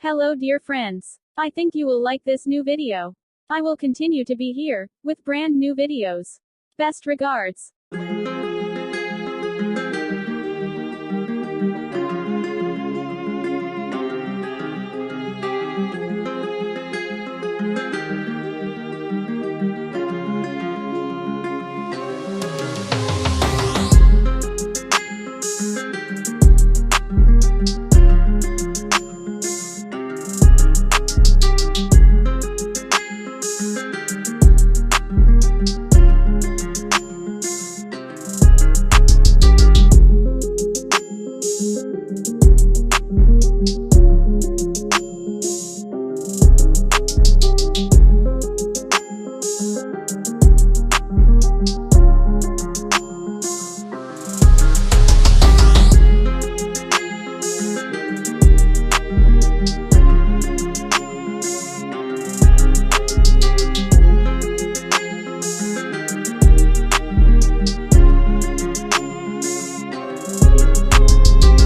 Hello dear friends. I think you will like this new video. I will continue to be here, with brand new videos. Best regards.